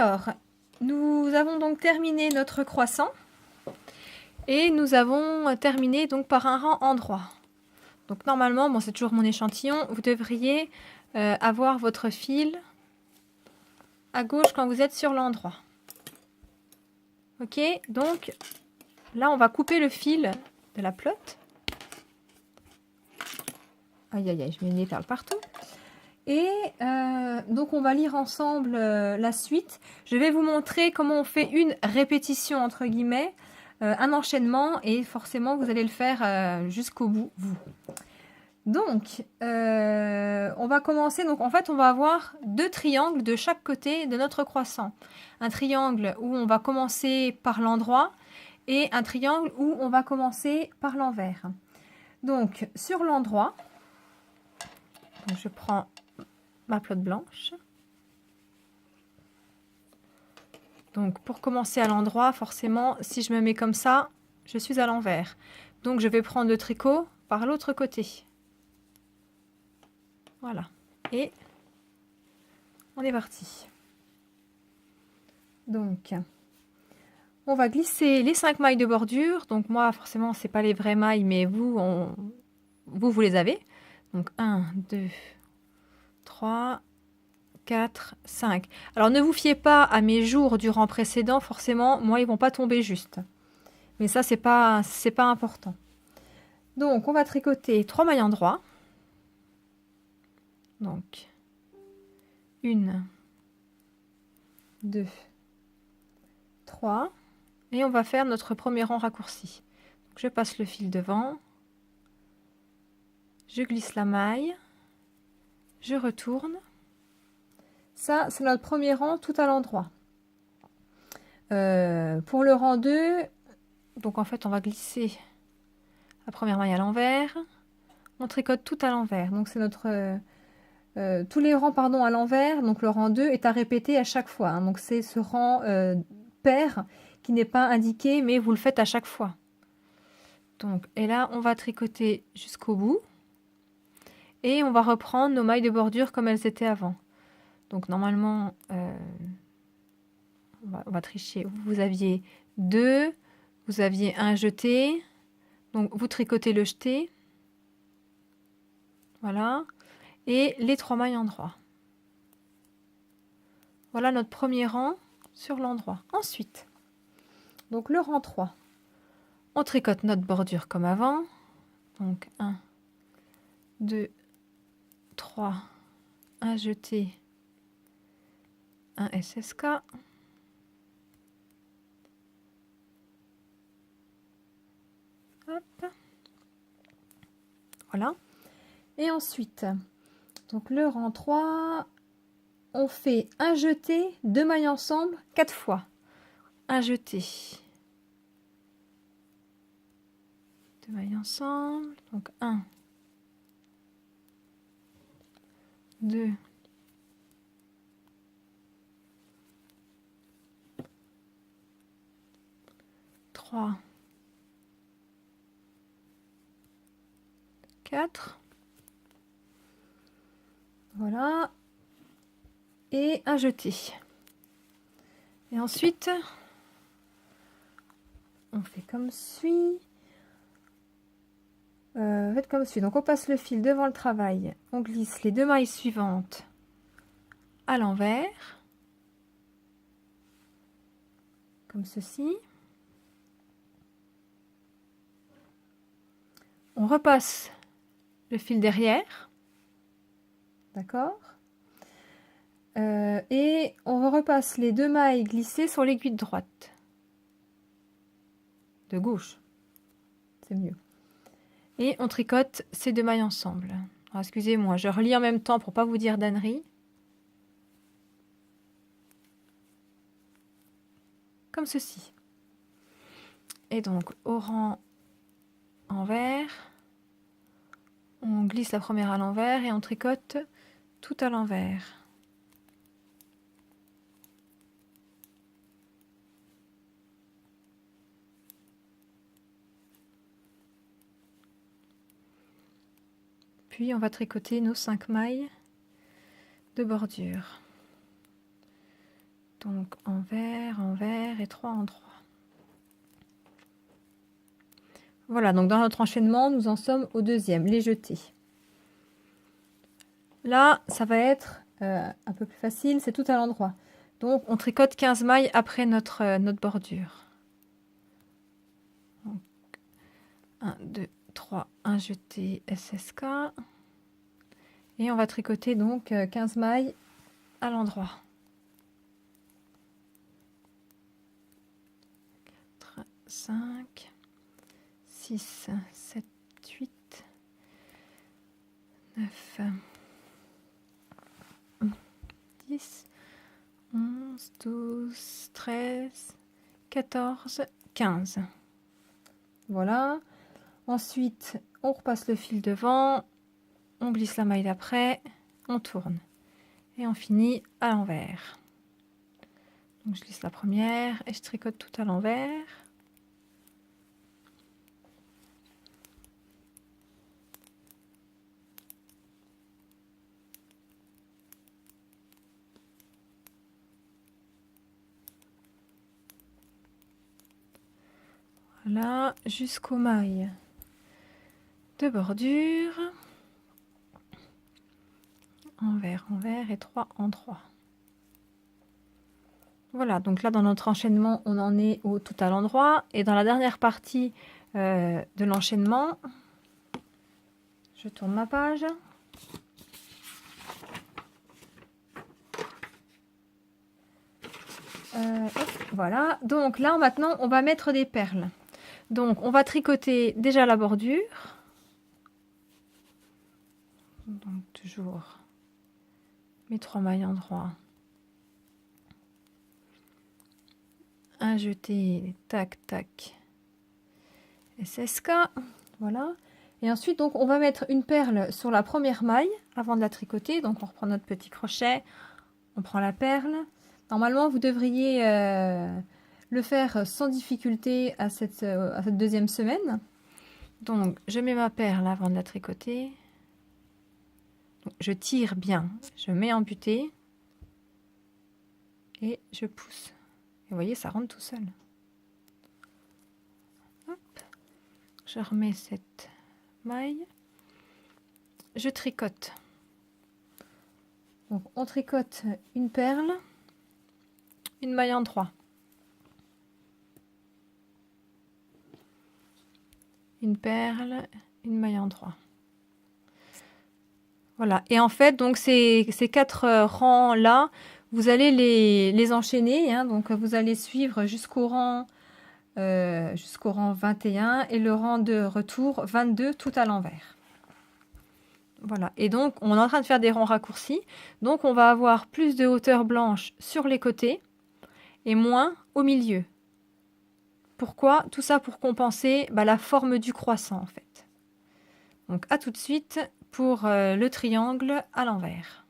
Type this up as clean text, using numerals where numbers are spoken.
Alors, nous avons donc terminé notre croissant et nous avons terminé donc par un rang en droit. Donc normalement, bon, c'est toujours mon échantillon, vous devriez avoir votre fil à gauche quand vous êtes sur l'endroit. Ok, donc là on va couper le fil de la pelote. Aïe aïe aïe, je mets une perle partout. Et donc on va lire ensemble la suite. Je vais vous montrer comment on fait une répétition entre guillemets, un enchaînement, et forcément vous allez le faire jusqu'au bout, vous. Donc on va commencer. Donc en fait on va avoir deux triangles de chaque côté de notre croissant. Un triangle où on va commencer par l'endroit et un triangle où on va commencer par l'envers. Donc sur l'endroit, je prends ma pelote blanche. Donc pour commencer à l'endroit, forcément, si je me mets comme ça, je suis à l'envers. Donc je vais prendre le tricot par l'autre côté. Voilà. Et on est parti. Donc on va glisser les 5 mailles de bordure. Donc moi, forcément, c'est pas les vraies mailles, mais vous les avez. Donc 1, 2, 3, 4, 5. Alors ne vous fiez pas à mes jours du rang précédent, forcément, moi ils vont pas tomber juste. Mais ça c'est pas important. Donc on va tricoter 3 mailles endroits. Donc 1, 2, 3. Et on va faire notre premier rang raccourci. Donc, je passe le fil devant. Je glisse la maille. Je retourne. Ça, c'est notre premier rang tout à l'endroit. Pour le rang 2, donc en fait, on va glisser la première maille à l'envers. On tricote tout à l'envers. Donc c'est notre... tous les rangs à l'envers. Donc le rang 2 est à répéter à chaque fois. Hein. Donc c'est ce rang pair qui n'est pas indiqué, mais vous le faites à chaque fois. Donc, et là, on va tricoter jusqu'au bout. Et on va reprendre nos mailles de bordure comme elles étaient avant. Donc normalement, on va tricher. Vous aviez 2, vous aviez un jeté. Donc vous tricotez le jeté. Voilà. Et les 3 mailles en droit. Voilà notre premier rang sur l'endroit. Ensuite, donc le rang 3. On tricote notre bordure comme avant. Donc 1, 2, 3, un jeté, un SSK. Hop. Voilà. Et ensuite, donc le rang 3, on fait un jeté, 2 mailles ensemble, 4 fois. Un jeté, 2 mailles ensemble, donc 1, 2, 3, 4. Voilà. Et un jeté. Et ensuite, on fait comme suit. Faites comme suit. Donc on passe le fil devant le travail. On glisse les 2 mailles suivantes à l'envers. Comme ceci. On repasse le fil derrière. D'accord. Et on repasse les 2 mailles glissées sur l'aiguille de droite. De gauche. C'est mieux. Et on tricote ces 2 mailles ensemble. Excusez-moi, je relis en même temps pour pas vous dire d'ânerie. Comme ceci. Et donc au rang envers, on glisse la première à l'envers et on tricote tout à l'envers. Puis on va tricoter nos 5 mailles de bordure. Donc envers et 3 en 3. Voilà, donc dans notre enchaînement, nous en sommes au deuxième, les jetés. Là, ça va être un peu plus facile, c'est tout à l'endroit. Donc, on tricote 15 mailles après notre bordure. Donc, 1, 2, 3, un jeté SSK. Et on va tricoter donc 15 mailles à l'endroit. 5, 6, 7, 8, 9, 10, 11, 12, 13, 14, 15. Voilà. Ensuite, on repasse le fil devant, on glisse la maille d'après, on tourne. Et on finit à l'envers. Donc je glisse la première et je tricote tout à l'envers. Voilà, jusqu'aux mailles de bordure. Envers et 3 en 3. Voilà, donc là dans notre enchaînement, on en est au tout à l'endroit. Et dans la dernière partie de l'enchaînement, je tourne ma page. Voilà, donc là maintenant on va mettre des perles. Donc on va tricoter déjà la bordure. Donc toujours mes 3 mailles endroit. Un jeté, tac tac, SSK, voilà. Et ensuite donc on va mettre une perle sur la première maille avant de la tricoter. Donc on reprend notre petit crochet, on prend la perle. Normalement vous devriez le faire sans difficulté à cette deuxième semaine. Donc je mets ma perle avant de la tricoter. Donc, je tire bien, je mets en butée et je pousse. Et vous voyez, ça rentre tout seul. Hop. Je remets cette maille. Je tricote. Donc, on tricote une perle, une maille en 3. Une perle, une maille en 3. Voilà. Et en fait, donc ces 4 rangs-là, vous allez les enchaîner. Hein, donc, vous allez suivre jusqu'au rang 21 et le rang de retour 22 tout à l'envers. Voilà. Et donc, on est en train de faire des rangs raccourcis. Donc, on va avoir plus de hauteur blanche sur les côtés et moins au milieu. Pourquoi? Tout ça pour compenser la forme du croissant, en fait. Donc, à tout de suite pour le triangle à l'envers.